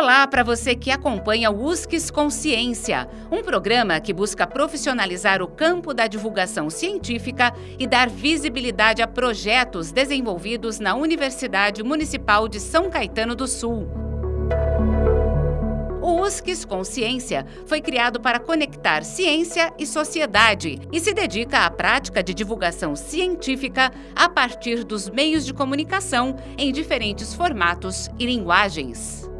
Olá para você que acompanha o USCS Consciência, um programa que busca profissionalizar o campo da divulgação científica e dar visibilidade a projetos desenvolvidos na Universidade Municipal de São Caetano do Sul. O USCS Consciência foi criado para conectar ciência e sociedade e se dedica à prática de divulgação científica a partir dos meios de comunicação em diferentes formatos e linguagens.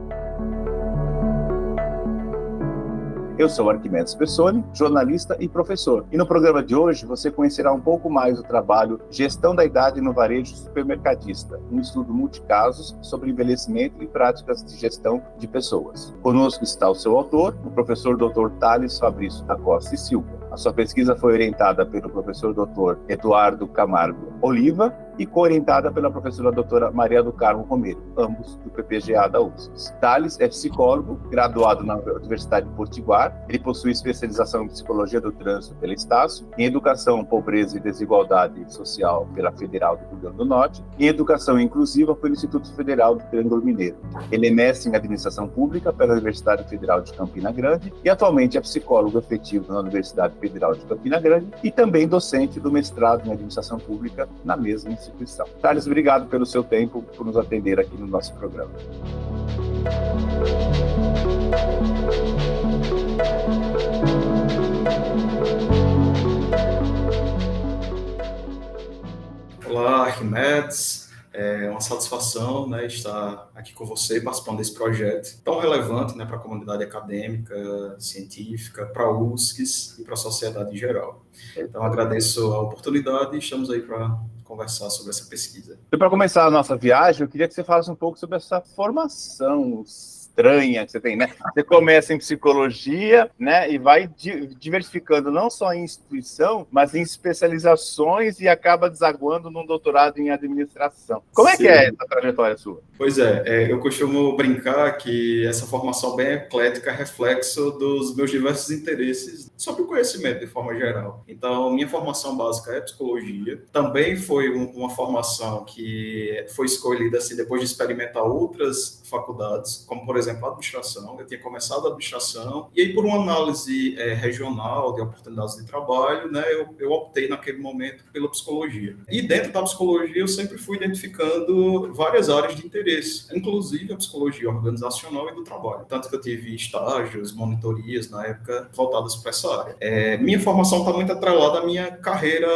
Eu sou Arquimedes Pessoni, jornalista e professor. E no programa de hoje você conhecerá um pouco mais do trabalho Gestão da Idade no Varejo Supermercadista, um estudo multicasos sobre envelhecimento e práticas de gestão de pessoas. Conosco está o seu autor, o professor Dr. Thales Fabrício da Costa e Silva. A sua pesquisa foi orientada pelo professor Dr. Eduardo Camargo Oliva e co-orientada pela professora doutora Maria do Carmo Romero, ambos do PPGA da USCS. Thales é psicólogo, graduado na Universidade de Potiguar. Ele possui especialização em Psicologia do Trânsito pela Estácio, em Educação, Pobreza e Desigualdade Social pela Federal do Rio Grande do Norte e em Educação Inclusiva pelo Instituto Federal do Triângulo Mineiro. Ele é mestre em Administração Pública pela Universidade Federal de Campina Grande e atualmente é psicólogo efetivo na Universidade Federal de Campina Grande e também docente do mestrado em Administração Pública na mesma instituição. Thales, obrigado pelo seu tempo, por nos atender aqui no nosso programa. Olá, Arquimedes. É uma satisfação, estar aqui com você participando desse projeto tão relevante, para a comunidade acadêmica, científica, para a USCS e para a sociedade em geral. Então, agradeço a oportunidade e estamos aí para conversar sobre essa pesquisa. E para começar a nossa viagem, eu queria que você falasse um pouco sobre essa formação estranha que você tem, Você começa em psicologia, e vai diversificando não só em instituição, mas em especializações e acaba desaguando num doutorado em administração. Como é que é essa trajetória sua? Pois é, eu costumo brincar que essa formação bem eclética é reflexo dos meus diversos interesses sobre o conhecimento de forma geral. Então, minha formação básica é psicologia. Também foi uma formação que foi escolhida assim, depois de experimentar outras faculdades, como, por exemplo, a administração. Eu tinha começado a administração e aí, por uma análise regional de oportunidades de trabalho, eu optei naquele momento pela psicologia. E dentro da psicologia, eu sempre fui identificando várias áreas de interesse, inclusive a psicologia organizacional e do trabalho. Tanto que eu tive estágios, monitorias, na época, voltadas para essa área. Minha formação está muito atrelada à minha carreira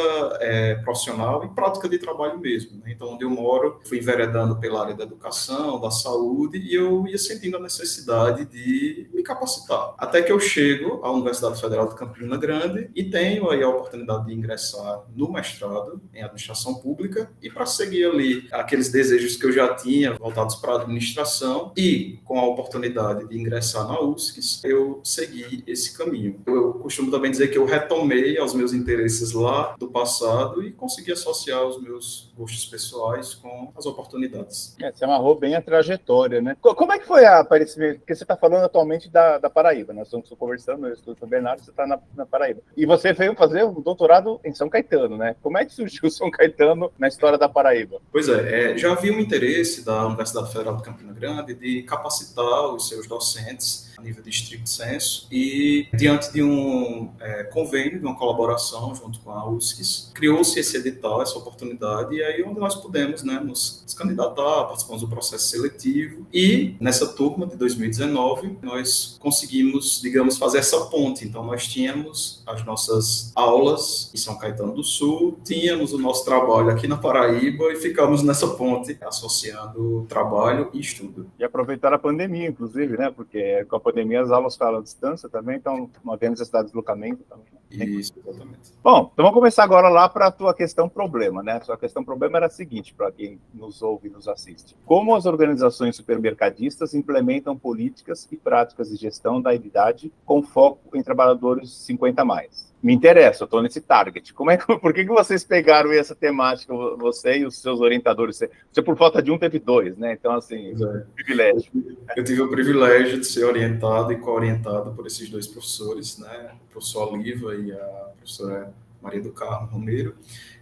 profissional e prática de trabalho mesmo. Então, onde eu moro, fui enveredando pela área da educação, da saúde, e eu ia sentindo a necessidade de me capacitar. Até que eu chego à Universidade Federal de Campina Grande e tenho aí a oportunidade de ingressar no mestrado em Administração Pública e para seguir ali aqueles desejos que eu já tinha voltados para a administração e com a oportunidade de ingressar na USCS, eu segui esse caminho. Eu costumo também dizer que eu retomei aos meus interesses lá do passado e consegui associar os meus gostos pessoais com as oportunidades. Você amarrou bem a trajetória, Como é que foi a aparecimento? Porque você está falando atualmente da Paraíba, nós estamos conversando, eu estou em São Bernardo, você está na Paraíba. E você veio fazer um doutorado em São Caetano, Como é que surgiu São Caetano na história da Paraíba? Pois já havia um interesse da Universidade Federal de Campina Grande de capacitar os seus docentes a nível de estricto senso e, diante de um convênio, de uma colaboração junto com a USCS, criou-se esse edital, essa oportunidade, e aí onde nós pudemos nos candidatar, participamos do processo seletivo e, nessa turma de 2019, nós conseguimos, digamos, fazer essa ponte. Então, nós tínhamos as nossas aulas em São Caetano do Sul, tínhamos o nosso trabalho aqui na Paraíba e ficamos nessa ponte, associando trabalho e estudo. E aproveitar a pandemia, inclusive, Porque com a pandemia as aulas ficaram à distância também, então não havia necessidade de deslocamento também. Isso, exatamente. Bom, então vamos começar agora lá para a tua questão problema, A sua questão problema era a seguinte, para quem nos ouve e nos assiste. Como as organizações supermercadistas implementam políticas e práticas de gestão da idade com foco em trabalhadores 50 a mais? Me interessa, eu estou nesse target. Por que vocês pegaram essa temática, você e os seus orientadores? Você por falta de um, teve dois, Então, assim, privilégio. Eu tive o privilégio de ser orientado e co-orientado por esses dois professores, o professor Oliva e a professora Maria do Carmo Romero.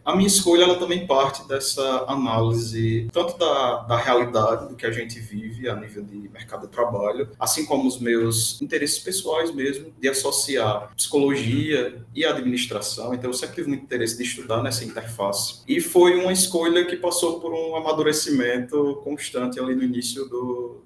A minha escolha ela também parte dessa análise tanto da realidade do que a gente vive a nível de mercado de trabalho, assim como os meus interesses pessoais mesmo, de associar psicologia e administração. Então, eu sempre tive muito interesse de estudar nessa interface. E foi uma escolha que passou por um amadurecimento constante ali no início do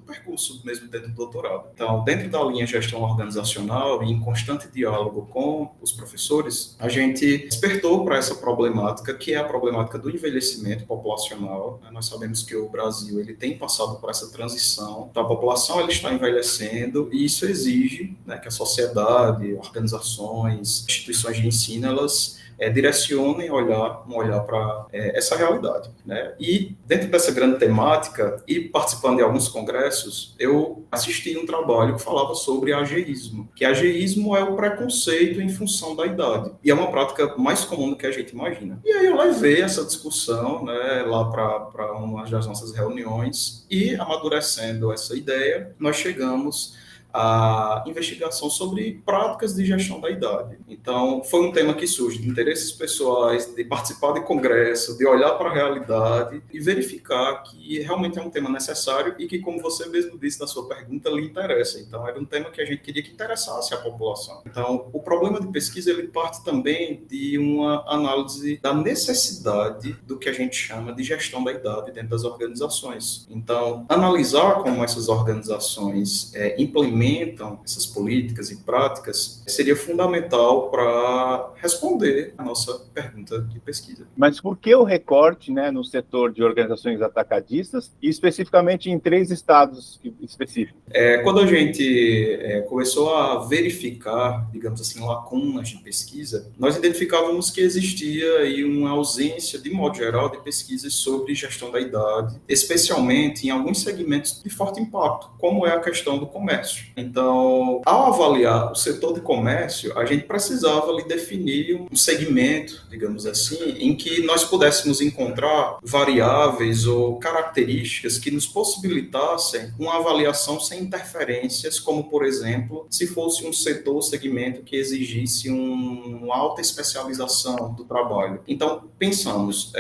percurso mesmo dentro do doutorado. Então, dentro da linha gestão organizacional e em constante diálogo com os professores, a gente despertou para essa problemática, que é a problemática do envelhecimento populacional. Nós sabemos que o Brasil ele tem passado por essa transição, então a população ela está envelhecendo e isso exige, né, que a sociedade, organizações, instituições de ensino, elas direcionem um olhar para essa realidade, né? E dentro dessa grande temática e participando de alguns congressos, eu assisti um trabalho que falava sobre ageísmo, que ageísmo é o preconceito em função da idade, e é uma prática mais comum do que a gente imagina. E aí eu levei essa discussão, né, lá para uma das nossas reuniões e, amadurecendo essa ideia, nós chegamos a investigação sobre práticas de gestão da idade. Então, foi um tema que surge de interesses pessoais, de participar de congresso, de olhar para a realidade e verificar que realmente é um tema necessário e que, como você mesmo disse na sua pergunta, lhe interessa. Então, era um tema que a gente queria que interessasse a população. Então, o problema de pesquisa, ele parte também de uma análise da necessidade do que a gente chama de gestão da idade dentro das organizações. Então, analisar como essas organizações implementam essas políticas e práticas seria fundamental para responder a nossa pergunta de pesquisa. Mas por que o recorte, né, no setor de organizações atacadistas e especificamente em 3 estados específicos? Quando a gente começou a verificar, digamos assim, lacunas de pesquisa, nós identificávamos que existia aí uma ausência, de modo geral, de pesquisas sobre gestão da idade, especialmente em alguns segmentos de forte impacto, como é a questão do comércio. Então, ao avaliar o setor de comércio, a gente precisava ali definir um segmento, digamos assim, em que nós pudéssemos encontrar variáveis ou características que nos possibilitassem uma avaliação sem interferências, como, por exemplo, se fosse um setor ou segmento que exigisse uma alta especialização do trabalho. Então, pensamos,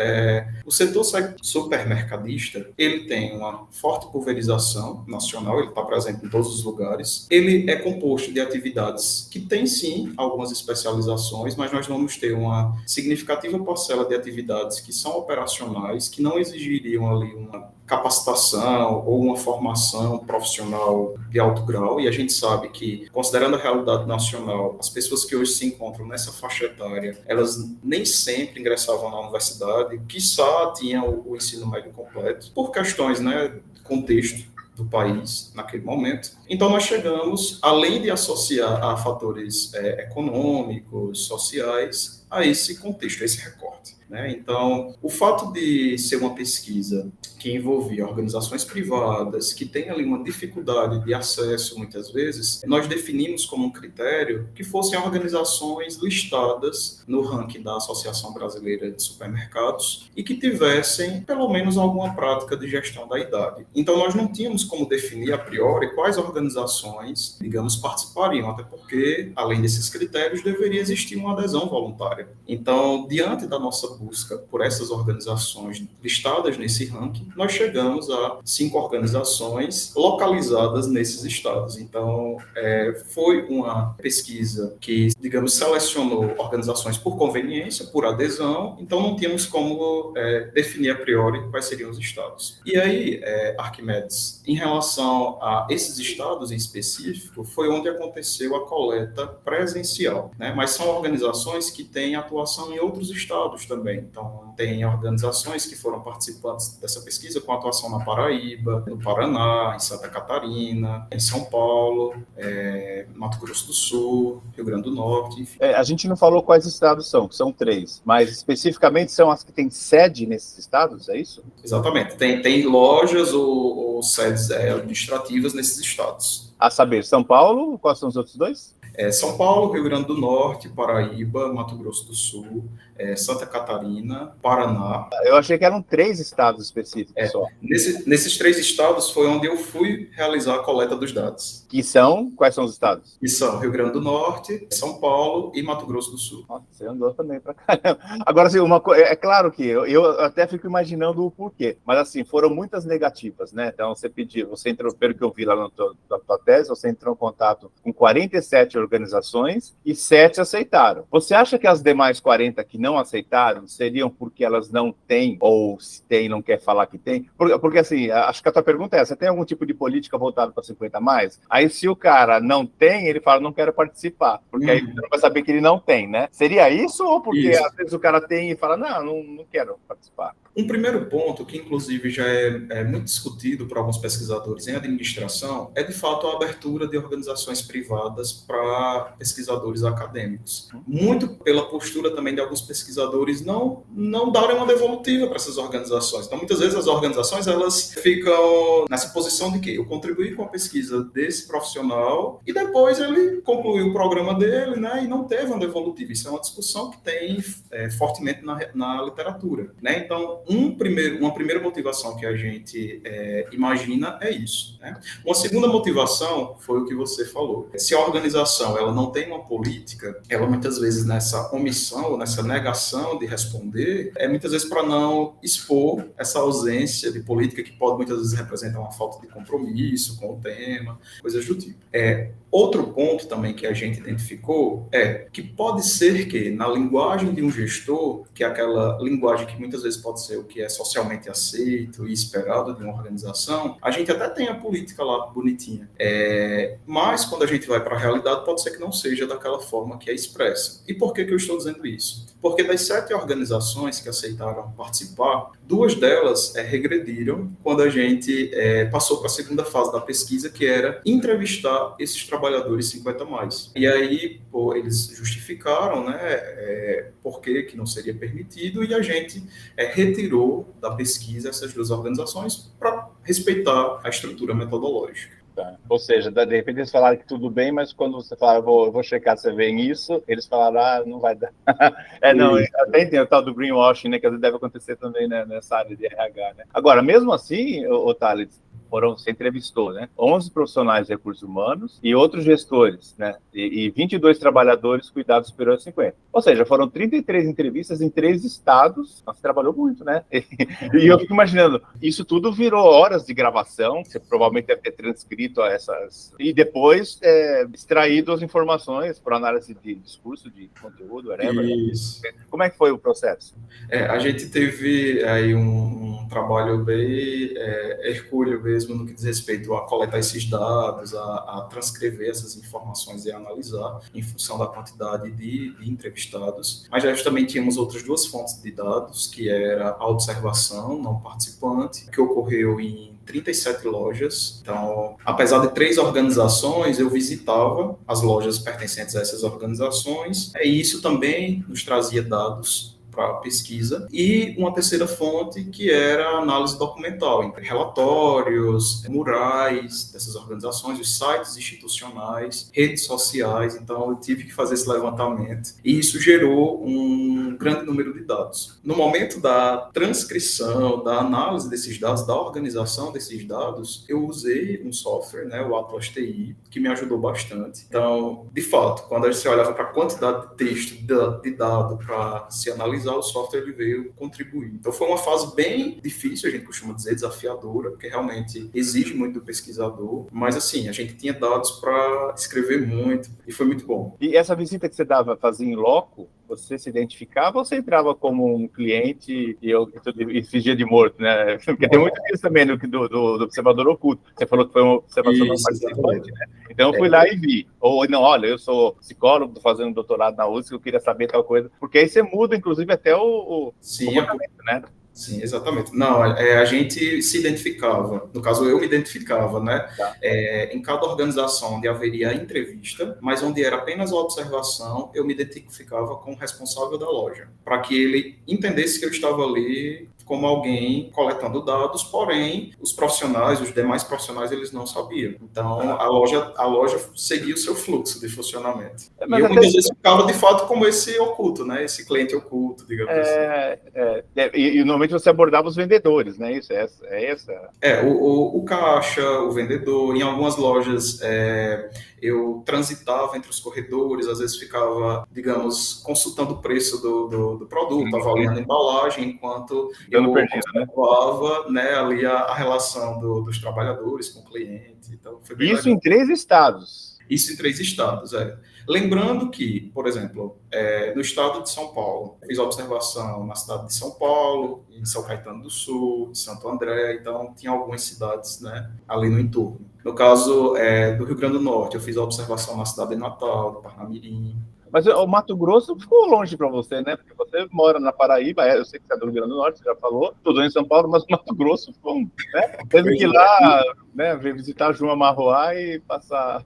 o setor supermercadista, ele tem uma forte pulverização nacional, ele está presente em todos os lugares. Ele é composto de atividades que têm, sim, algumas especializações, mas nós vamos ter uma significativa parcela de atividades que são operacionais, que não exigiriam ali uma capacitação ou uma formação profissional de alto grau, e a gente sabe que, considerando a realidade nacional, as pessoas que hoje se encontram nessa faixa etária, elas nem sempre ingressavam na universidade, quiçá tinham o ensino médio completo, por questões, né, de contexto do país naquele momento. Então, nós chegamos, além de associar a fatores econômicos, sociais, a esse contexto, a esse recorte, né? Então, o fato de ser uma pesquisa que envolvia organizações privadas, que tem ali uma dificuldade de acesso, muitas vezes, nós definimos como um critério que fossem organizações listadas no ranking da Associação Brasileira de Supermercados e que tivessem, pelo menos, alguma prática de gestão da idade. Então, nós não tínhamos como definir a priori quais organizações, digamos, participariam, até porque, além desses critérios, deveria existir uma adesão voluntária. Então, diante da nossa busca por essas organizações listadas nesse ranking, nós chegamos a 5 organizações localizadas nesses estados. Então, foi uma pesquisa que, digamos, selecionou organizações por conveniência, por adesão, então não tínhamos como definir a priori quais seriam os estados. E aí, Arquimedes, em relação a esses estados em específico, foi onde aconteceu a coleta presencial, né? Mas são organizações que têm atuação em outros estados também. Então, tem organizações que foram participantes dessa pesquisa com atuação na Paraíba, no Paraná, em Santa Catarina, em São Paulo, Mato Grosso do Sul, Rio Grande do Norte, enfim. A gente não falou quais estados são 3, mas especificamente são as que têm sede nesses estados, é isso? Exatamente. Tem lojas ou sedes administrativas nesses estados. A saber, São Paulo, quais são os outros 2? São Paulo, Rio Grande do Norte, Paraíba, Mato Grosso do Sul, Santa Catarina, Paraná. Eu achei que eram 3 estados específicos só. Nesses 3 estados foi onde eu fui realizar a coleta dos dados. Que são? Quais são os estados? Que são Rio Grande do Norte, São Paulo e Mato Grosso do Sul. Nossa, você andou também pra caramba. Agora, assim, é claro que eu até fico imaginando o porquê, mas assim, foram muitas negativas, né? Então, você entrou, pelo que eu vi lá na tua tese, você entrou em contato com 47 organizações e 7 aceitaram. Você acha que as demais 40 que não aceitaram seriam porque elas não têm, ou se tem, não quer falar que tem? Porque assim, acho que a tua pergunta é, você tem algum tipo de política voltada para 50 mais? Aí, se o cara não tem, ele fala, não quero participar, porque aí você não vai saber que ele não tem, né? Seria isso, ou porque às vezes o cara tem e fala, não quero participar? Um primeiro ponto, que inclusive já é muito discutido por alguns pesquisadores em administração, é de fato a abertura de organizações privadas para pesquisadores acadêmicos. Muito pela postura também de alguns pesquisadores não darem uma devolutiva para essas organizações. Então, muitas vezes as organizações elas ficam nessa posição de que eu contribuí com a pesquisa desse profissional e depois ele concluiu o programa dele, né, e não teve uma devolutiva. Isso é uma discussão que tem fortemente na literatura, né? Então, uma primeira motivação que a gente imagina é isso, né? Uma segunda motivação foi o que você falou. Se a organização ela não tem uma política, ela muitas vezes nessa omissão, nessa negação de responder, muitas vezes para não expor essa ausência de política que pode muitas vezes representar uma falta de compromisso com o tema, coisas do tipo. Outro ponto também que a gente identificou é que pode ser que na linguagem de um gestor, que é aquela linguagem que muitas vezes pode ser o que é socialmente aceito e esperado de uma organização, a gente até tem a política lá bonitinha. Mas quando a gente vai para a realidade, pode ser que não seja daquela forma que é expressa. E por que eu estou dizendo isso? Porque das 7 organizações que aceitaram participar, 2 delas regrediram quando a gente passou para a segunda fase da pesquisa, que era entrevistar esses trabalhadores 50 mais. E aí, eles justificaram, né, por que não seria permitido, e a gente retirou da pesquisa essas 2 organizações para respeitar a estrutura metodológica. Ou seja, de repente eles falaram que tudo bem, mas quando você fala, eu vou checar se você vê isso, eles falaram, não vai dar. Até entendo o tal do greenwashing, né, que às vezes deve acontecer também, né, nessa área de RH, né? Agora, mesmo assim, Thales, você entrevistou, né? 11 profissionais de recursos humanos e outros gestores, né? E 22 trabalhadores cuidados superiores a 50. Ou seja, foram 33 entrevistas em 3 estados. Você trabalhou muito, né? E eu fico imaginando, isso tudo virou horas de gravação, você provavelmente deve ter transcrito essas... E depois extraído as informações para análise de discurso, de conteúdo, whatever. Isso. Como é que foi o processo? A gente teve aí um trabalho bem hercúleo mesmo, no que diz respeito a coletar esses dados, a transcrever essas informações e analisar em função da quantidade de entrevistados. Mas nós também tínhamos outras 2 fontes de dados, que era a observação não participante, que ocorreu em 37 lojas. Então, apesar de 3 organizações, eu visitava as lojas pertencentes a essas organizações, e isso também nos trazia dados para a pesquisa, e uma terceira fonte que era a análise documental, entre relatórios, murais dessas organizações, os sites institucionais, redes sociais. Então eu tive que fazer esse levantamento e isso gerou um grande número de dados. No momento da transcrição, da análise desses dados, da organização desses dados, eu usei um software, né, o Atlas TI, que me ajudou bastante. Então, de fato, quando a gente olhava para a quantidade de texto, de dado para se analisar, o software ele veio contribuir. Então foi uma fase bem difícil, a gente costuma dizer desafiadora, porque realmente exige muito do pesquisador, mas assim, a gente tinha dados para escrever muito e foi muito bom. E essa visita que você fazia em loco, você se identificava ou você entrava como um cliente e fingia de morto, né? Porque tem muito disso também do observador oculto. Você falou que foi uma observação não participante, né? Então eu fui lá e vi. Ou não, olha, eu sou psicólogo, estou fazendo doutorado na USP, eu queria saber tal coisa. Porque aí você muda, inclusive, até o comportamento, né? Sim, exatamente. Não, a gente se identificava, no caso eu me identificava, né? Tá. Em cada organização onde haveria a entrevista, mas onde era apenas a observação, eu me identificava com o responsável da loja, para que ele entendesse que eu estava ali como alguém coletando dados, porém, os profissionais, os demais profissionais, eles não sabiam. Então, a loja seguia o seu fluxo de funcionamento. Mas E eu até muitas vezes ficava, de fato, como esse oculto, né? Esse cliente oculto, digamos assim. E normalmente você abordava os vendedores, né? Isso O caixa, o vendedor, em algumas lojas eu transitava entre os corredores, às vezes ficava, digamos, consultando o preço do produto, avaliando a embalagem, enquanto eu observava, né, ali a relação dos trabalhadores com o cliente. Então, foi bem Isso legal. em 3 estados. Isso em 3 estados, Lembrando que, por exemplo, no estado de São Paulo, fiz observação na cidade de São Paulo, em São Caetano do Sul, Santo André, então tinha algumas cidades, né, ali no entorno. No caso do Rio Grande do Norte, eu fiz a observação na cidade de Natal, do Parnamirim. Mas o Mato Grosso ficou longe para você, né? Porque você mora na Paraíba, eu sei que você é do Rio Grande do Norte, você já falou, tudo em São Paulo, mas o Mato Grosso ficou, né? Teve que ir lá, né, visitar João Amarroá e passar.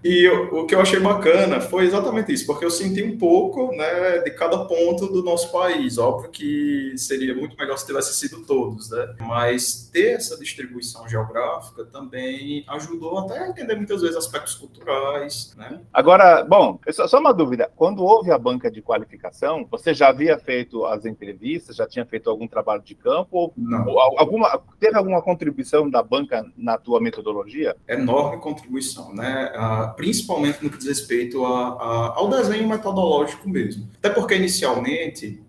E o que eu achei bacana foi exatamente isso, porque eu senti um pouco, né, de cada ponto do nosso país. Óbvio que seria muito melhor se tivesse sido todos, né? Mas ter essa distribuição geográfica também ajudou até a entender muitas vezes aspectos culturais, né? Agora, bom, só uma dúvida. Quando houve a banca de qualificação, você já havia feito as entrevistas, já tinha feito algum trabalho de campo? Não. Teve alguma contribuição da banca na tua metodologia? Enorme contribuição, né? Principalmente no que diz respeito ao desenho metodológico mesmo. Até porque, inicialmente,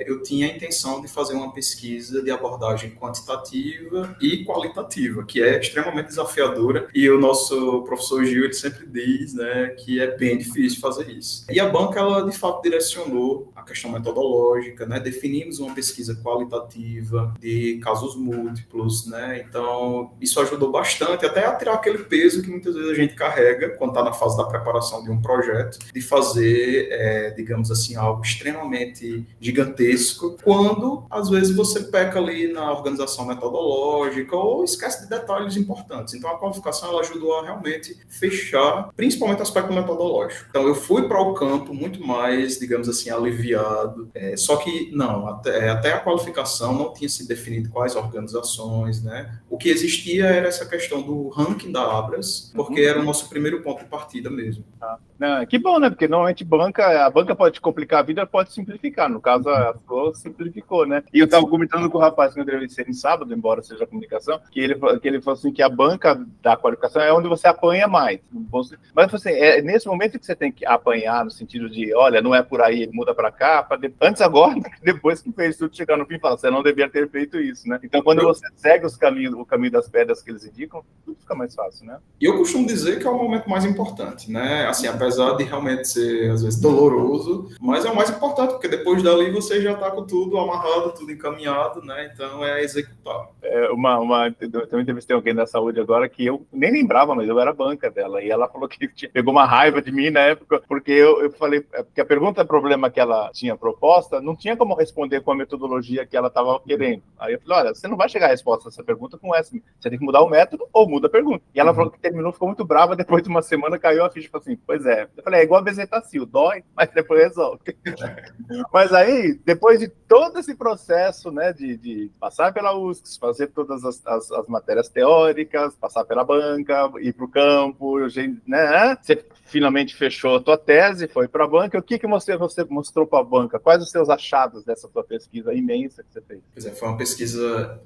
eu tinha a intenção de fazer uma pesquisa de abordagem quantitativa e qualitativa, que é extremamente desafiadora, e o nosso professor Gil, ele sempre diz, né, que é bem difícil fazer isso. E a banca, ela, de fato, direcionou a questão metodológica, né? Definimos uma pesquisa qualitativa de casos múltiplos, né? Então, isso ajudou bastante, até a tirar aquele peso que muitas vezes a gente carrega quando está na fase da preparação de um projeto, de fazer, digamos assim, algo extremamente gigantesco, quando, às vezes, você peca ali na organização metodológica ou esquece de detalhes importantes. Então, a qualificação, ela ajudou a realmente fechar, principalmente o aspecto metodológico. Então, eu fui para o campo muito mais, digamos assim, aliviado. Só que, não, até a qualificação não tinha se definido quais organizações, né? O que existia era essa questão do ranking da Abras, porque era o nosso primeiro ponto de partida mesmo. Não, que bom, né? Porque normalmente a banca pode complicar a vida, pode simplificar. No caso, a sua simplificou, né? E eu estava comentando com o rapaz que eu entrevistei no sábado, embora seja comunicação, que ele falou assim que a banca da qualificação é onde você apanha mais. Mas assim, nesse momento que você tem que apanhar, no sentido de, olha, não é por aí, muda para cá, antes agora, depois que fez tudo, chegar no fim e falar, você não devia ter feito isso, né? Então, quando você segue o caminho das pedras que eles indicam, tudo fica mais fácil, né? E eu costumo dizer que é o momento mais importante, né? Assim, apesar de realmente ser, às vezes, doloroso, mas é o mais importante, porque depois dali você já está com tudo amarrado, tudo encaminhado, né? Então, é executar. Eu entrevistei alguém da saúde agora que eu nem lembrava, mas eu era banca dela, e ela falou que pegou uma raiva de mim na época, porque eu falei, porque a pergunta problema que ela tinha proposta, não tinha como responder com a metodologia que ela estava querendo. Aí eu falei, olha, você não vai chegar à resposta dessa pergunta com essa, você tem que mudar o método ou muda a pergunta. E ela falou que terminou, ficou muito brava, depois de uma semana caiu a ficha, falou assim, pois é. Eu falei, é igual a bezetacil, dói, mas depois resolve. Mas aí, depois de todo esse processo, né, de passar pela USC, fazer todas as matérias teóricas, passar pela banca, ir para o campo, né, você finalmente fechou a tua tese, foi para a banca. O que você mostrou para a banca? Quais os seus achados dessa tua pesquisa imensa que você fez? Pois foi uma pesquisa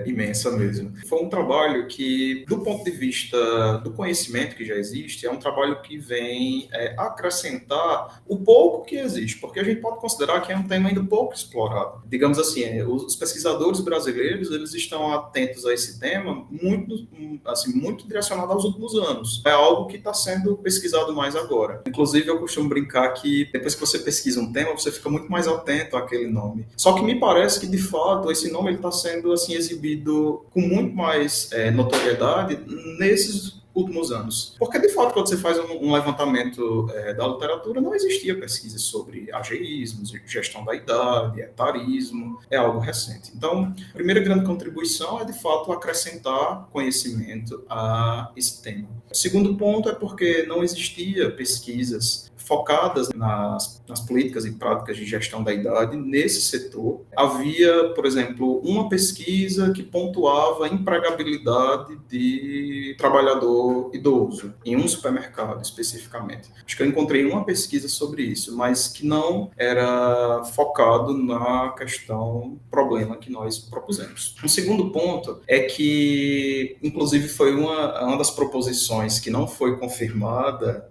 imensa mesmo. Foi um trabalho que, do ponto de vista do conhecimento que já existe, é um trabalho que vem acrescentar o pouco que existe, porque a gente pode considerar que é um tema ainda pouco explorado. Digamos assim, os pesquisadores brasileiros, eles estão atentos a esse tema muito direcionado aos últimos anos. É algo que está sendo pesquisado mais agora. Inclusive, eu costumo brincar que depois que você pesquisa um tema, você fica muito mais atento àquele nome. Só que me parece que, de fato, esse nome está sendo assim, exibido com muito mais notoriedade nesses últimos anos. Porque, de fato, quando você faz um levantamento da literatura, não existia pesquisa sobre ageísmo, gestão da idade, etarismo, é algo recente. Então, a primeira grande contribuição é, de fato, acrescentar conhecimento a esse tema. O segundo ponto é porque não existia pesquisas focadas nas políticas e práticas de gestão da idade nesse setor. Havia, por exemplo, uma pesquisa que pontuava a empregabilidade de trabalhador idoso, em um supermercado especificamente. Acho que eu encontrei uma pesquisa sobre isso, mas que não era focado na questão, problema que nós propusemos. Um segundo ponto é que, inclusive, foi uma das proposições que não foi confirmada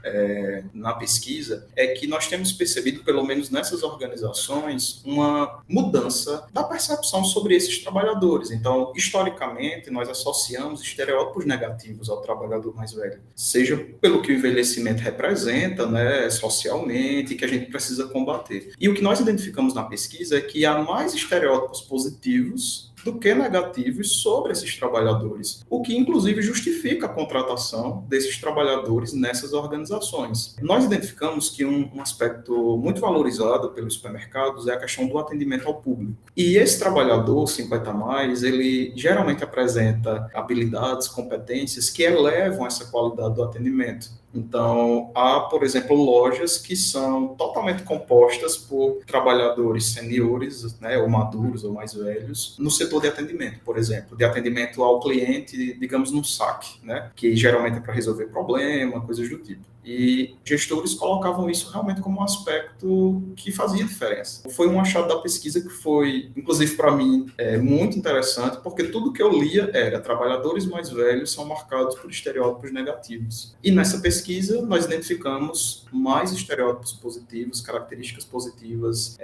na pesquisa, é que nós temos percebido, pelo menos nessas organizações, uma mudança da percepção sobre esses trabalhadores. Então, historicamente, nós associamos estereótipos negativos ao trabalhador mais velho, seja pelo que o envelhecimento representa, né, socialmente, que a gente precisa combater. E o que nós identificamos na pesquisa é que há mais estereótipos positivos do que negativos sobre esses trabalhadores, o que inclusive justifica a contratação desses trabalhadores nessas organizações. Nós identificamos que um aspecto muito valorizado pelos supermercados é a questão do atendimento ao público. E esse trabalhador 50+, ele geralmente apresenta habilidades, competências que elevam essa qualidade do atendimento. Então, há, por exemplo, lojas que são totalmente compostas por trabalhadores seniores, né, ou maduros, ou mais velhos, no setor de atendimento, por exemplo, de atendimento ao cliente, digamos, no saque, né, que geralmente é para resolver problema, coisas do tipo. E gestores colocavam isso realmente como um aspecto que fazia diferença. Foi um achado da pesquisa que foi, inclusive para mim, muito interessante, porque tudo que eu lia era trabalhadores mais velhos são marcados por estereótipos negativos. E nessa pesquisa nós identificamos mais estereótipos positivos, características positivas,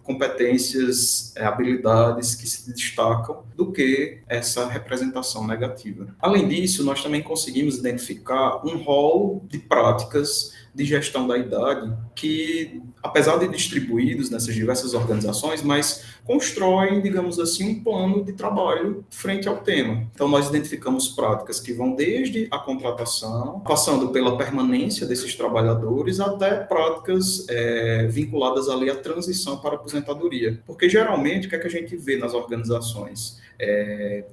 competências, habilidades que se destacam do que essa representação negativa. Além disso, nós também conseguimos identificar um rol de práticas de gestão da idade que, apesar de distribuídos nessas diversas organizações, mas constroem, digamos assim, um plano de trabalho frente ao tema. Então, nós identificamos práticas que vão desde a contratação, passando pela permanência desses trabalhadores, até práticas vinculadas ali à transição para a aposentadoria. Porque, geralmente, o que é que a gente vê nas organizações?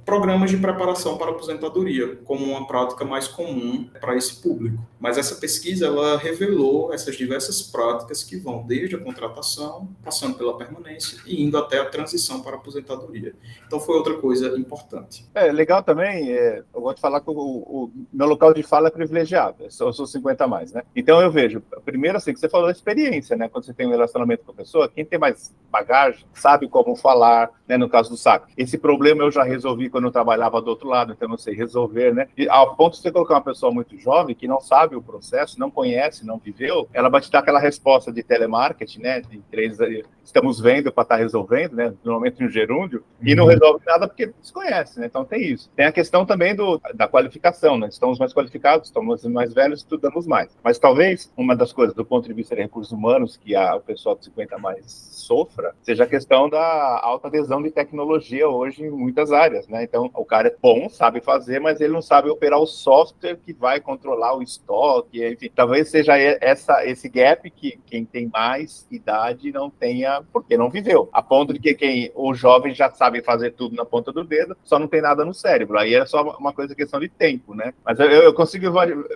Programas de preparação para a aposentadoria, como uma prática mais comum para esse público. Mas essa pesquisa, ela revelou essas diversas práticas que vão desde a contratação, passando pela permanência e indo até a transição para a aposentadoria. Então, foi outra coisa importante. Legal também, eu vou te falar que o meu local de fala é privilegiado, eu sou 50+, né? Então, eu vejo, primeiro, assim, que você falou da experiência, né? Quando você tem um relacionamento com a pessoa, quem tem mais bagagem sabe como falar, né? No caso do saque. Esse problema eu já resolvi quando eu trabalhava do outro lado, então eu não sei resolver, né? E ao ponto de você colocar uma pessoa muito jovem, que não sabe o processo, não conhece, não viveu, ela vai te dar aquela resposta de telemarketing, né? De 3 estamos vendo para estar resolvendo, né? Normalmente um gerúndio, e não resolve nada porque desconhece, né? Então tem isso. Tem a questão também da qualificação, né? Estamos mais qualificados, estamos mais velhos, estudamos mais. Mas talvez uma das coisas do ponto de vista de recursos humanos que o pessoal de 50+ sofra, seja a questão da alta adesão de tecnologia hoje em muitas áreas, né? Então o cara é bom, sabe fazer, mas ele não sabe operar o software que vai controlar o estoque, enfim. Talvez seja esse gap que quem tem mais idade não tenha, porque não viveu. A ponto de que o jovem já sabe fazer tudo na ponta do dedo, só não tem nada no cérebro. Aí é só uma coisa, questão de tempo, né? Mas eu consigo...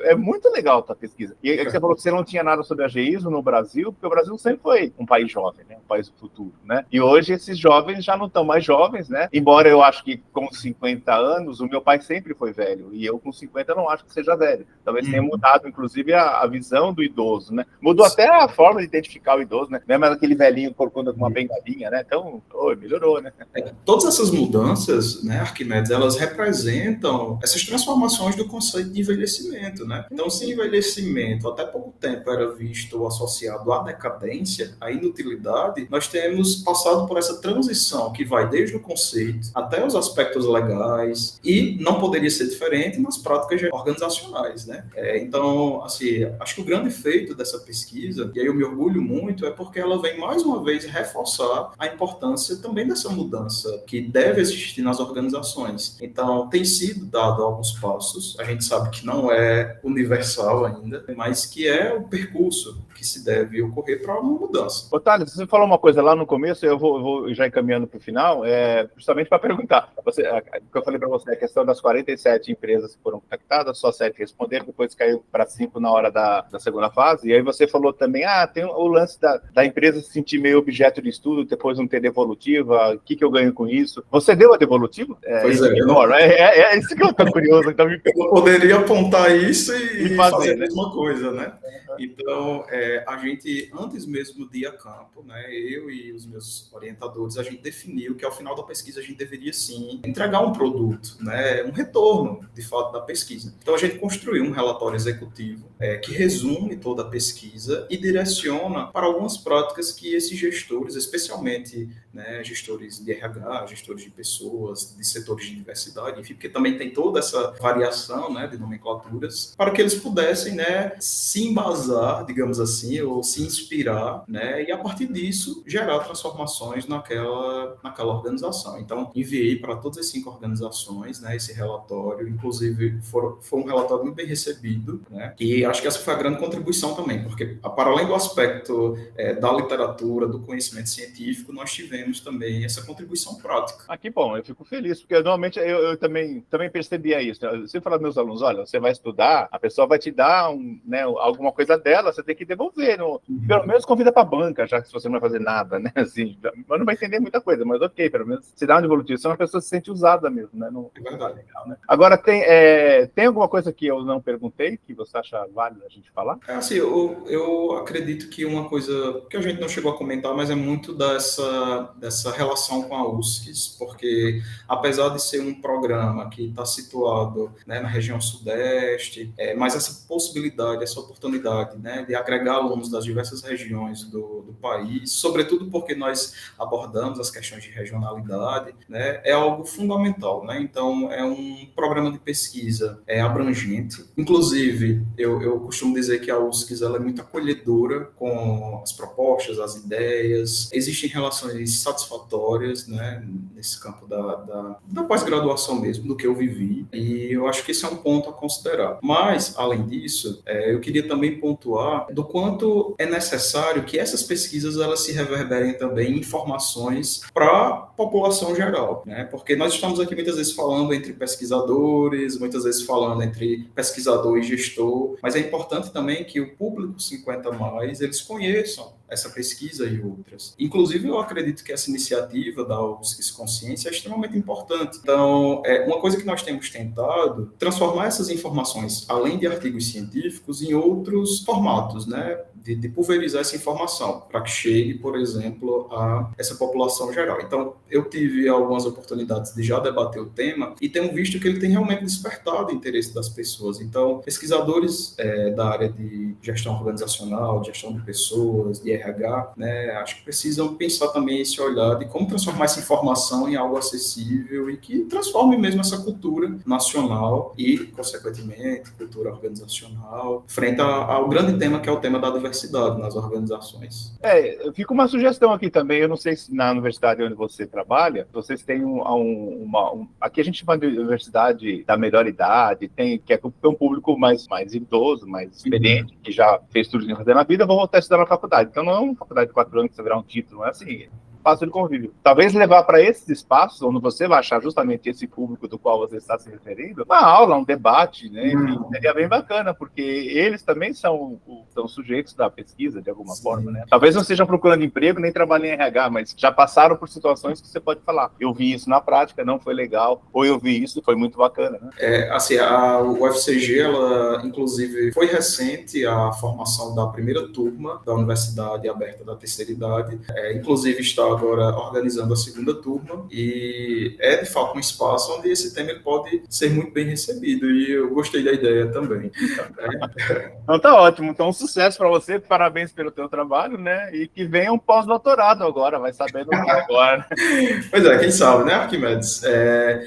É muito legal a pesquisa. E você falou que você não tinha nada sobre ageísmo no Brasil, porque o Brasil sempre foi um país jovem, né? Um país do futuro, né? E hoje esses jovens já não estão mais jovens, né? Embora eu acho que com 50 anos, o meu pai sempre foi velho, e eu com 50 não acho que seja velho. Talvez tenha mudado, inclusive, a visão do idoso, né? Mudou até a forma de identificar o idoso, né? Não é mais aquele velhinho corcunda com uma bengalinha, né? Então, melhorou, né? Todas essas mudanças, né, Arquimedes, elas representam essas transformações do conceito de envelhecimento, né? Então, se envelhecimento até pouco tempo era visto associado à decadência, à inutilidade, nós temos passado por essa transição que vai desde o conceito até os aspectos legais, e não poderia ser diferente nas práticas organizacionais, né? Então, assim, acho que o grande feito dessa pesquisa, e aí eu me orgulho muito, é porque ela vem mais uma vez reforçar a importância também dessa mudança que deve existir nas organizações. Então, tem sido dado alguns passos, a gente sabe que não é universal ainda, mas que é o percurso que se deve ocorrer para uma mudança. Otávio, você falou uma coisa lá no começo, eu vou já encaminhando para o final, justamente para perguntar. O que eu falei para você, a questão das 47 empresas que foram contactadas, só 7 responderam, depois caiu para 5 na hora da da segunda fase, e aí você falou também, tem o lance da empresa se sentir meio objeto de estudo, depois não ter devolutiva, o que eu ganho com isso? Você deu a devolutiva? Pois é. É isso que eu tô curioso. Então, eu poderia apontar isso e fazer a né? mesma coisa, né? Então, a gente, antes mesmo de ir a campo, né, eu e os meus orientadores, a gente definiu que ao final da pesquisa a gente deveria sim entregar um produto, né, um retorno, de fato, da pesquisa. Então, a gente construiu um relatório executivo que resume toda a pesquisa e direciona para algumas práticas que esses gestores, especialmente, né, gestores de RH, gestores de pessoas, de setores de diversidade, enfim, porque também tem toda essa variação, né, de nomenclaturas, para que eles pudessem, né, se embasar, digamos assim, ou se inspirar, né, e a partir disso gerar transformações naquela organização. Então, enviei para todas as 5 organizações, né, esse relatório, inclusive foi um relatório muito bem recebido, né, e acho que essa foi a grande contribuição também, porque para além do aspecto da literatura, do conhecimento científico, nós tivemos também essa contribuição prática. Que bom, eu fico feliz, porque normalmente eu também percebia isso. Eu sempre falo para meus alunos, olha, você vai estudar, a pessoa vai te dar alguma coisa dela, você tem que devolver. Pelo menos convida para a banca, já que você não vai fazer nada, né? Assim, mas não vai entender muita coisa, mas ok, pelo menos se dá uma devolutiva, a pessoa se sente usada mesmo, né? Não, é verdade. Legal, né? Agora, tem alguma coisa que eu não perguntei que você acha válido a gente falar? Assim, eu acredito que uma coisa que a gente não chegou a comentar, mas é muito dessa relação com a UFSC, porque apesar de ser um programa que está situado, né, na região sudeste, mas essa possibilidade, essa oportunidade, né, de agregar alunos das diversas regiões do país, sobretudo porque nós abordamos as questões de regionalidade, né, é algo fundamental, né? Então, é um programa de pesquisa abrangente. Inclusive, eu costumo dizer que a UFSC ela é muito acolhedora com as propostas, as ideias. Existem relações satisfatórias, né, nesse campo da pós-graduação mesmo, do que eu vivi, e eu acho que esse é um ponto a considerar. Mas, além disso, eu queria também pontuar do quanto é necessário que essas pesquisas elas se reverberem também em informações para a população geral, né? Porque nós estamos aqui muitas vezes falando entre pesquisadores, muitas vezes falando entre pesquisador e gestor, mas é importante também que o público 50+, eles conheçam essa pesquisa e outras. Inclusive, eu acredito que essa iniciativa da UFSC Consciência é extremamente importante. Então, uma coisa que nós temos tentado, transformar essas informações, além de artigos científicos, em outros formatos, né? De pulverizar essa informação, para que chegue, por exemplo, a essa população geral. Então, eu tive algumas oportunidades de já debater o tema e tenho visto que ele tem realmente despertado o interesse das pessoas. Então, pesquisadores da área de gestão organizacional, de gestão de pessoas, de RH, né, acho que precisam pensar também esse olhar de como transformar essa informação em algo acessível e que transforme mesmo essa cultura nacional e, consequentemente, cultura organizacional, frente ao grande tema que é o tema da diversidade nas organizações. Fica uma sugestão aqui também, eu não sei se na universidade onde você trabalha, vocês têm aqui a gente chama de universidade da melhor idade, que é um público mais idoso, mais experiente, que já fez tudo que fazer na vida, vão voltar a estudar na faculdade. Então não é uma faculdade de 4 anos que você virar um título, não é assim. Espaço de convívio. Talvez levar para esses espaços, onde você vai achar justamente esse público do qual você está se referindo, uma aula, um debate, né? Enfim, seria bem bacana, porque eles também são sujeitos da pesquisa, de alguma forma, né? Talvez não estejam procurando emprego, nem trabalhem em RH, mas já passaram por situações que você pode falar. Eu vi isso na prática, não foi legal, ou eu vi isso, foi muito bacana, né? Assim, a UFCG, ela, inclusive, foi recente a formação da primeira turma da Universidade Aberta da Terceira Idade, inclusive está agora organizando a segunda turma e de fato um espaço onde esse tema ele pode ser muito bem recebido e eu gostei da ideia também. Então tá ótimo, então um sucesso para você, parabéns pelo teu trabalho, né, e que venha um pós-doutorado agora, vai sabendo o que agora. Pois quem sabe, né, Arquimedes?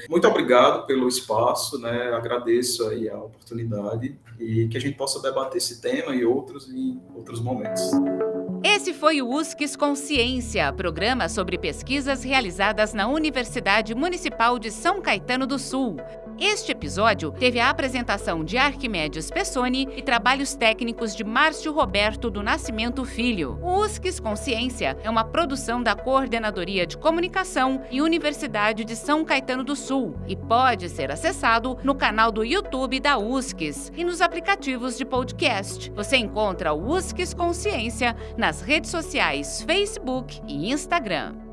Muito obrigado pelo espaço, né, agradeço aí a oportunidade e que a gente possa debater esse tema e outros em outros momentos. Esse foi o USCS Consciência, programa sobre pesquisas realizadas na Universidade Municipal de São Caetano do Sul. Este episódio teve a apresentação de Arquimedes Pessoni e trabalhos técnicos de Márcio Roberto do Nascimento Filho. O USCS Consciência é uma produção da Coordenadoria de Comunicação e Universidade de São Caetano do Sul e pode ser acessado no canal do YouTube da USCS e nos aplicativos de podcast. Você encontra o USCS Consciência nas redes sociais Facebook e Instagram.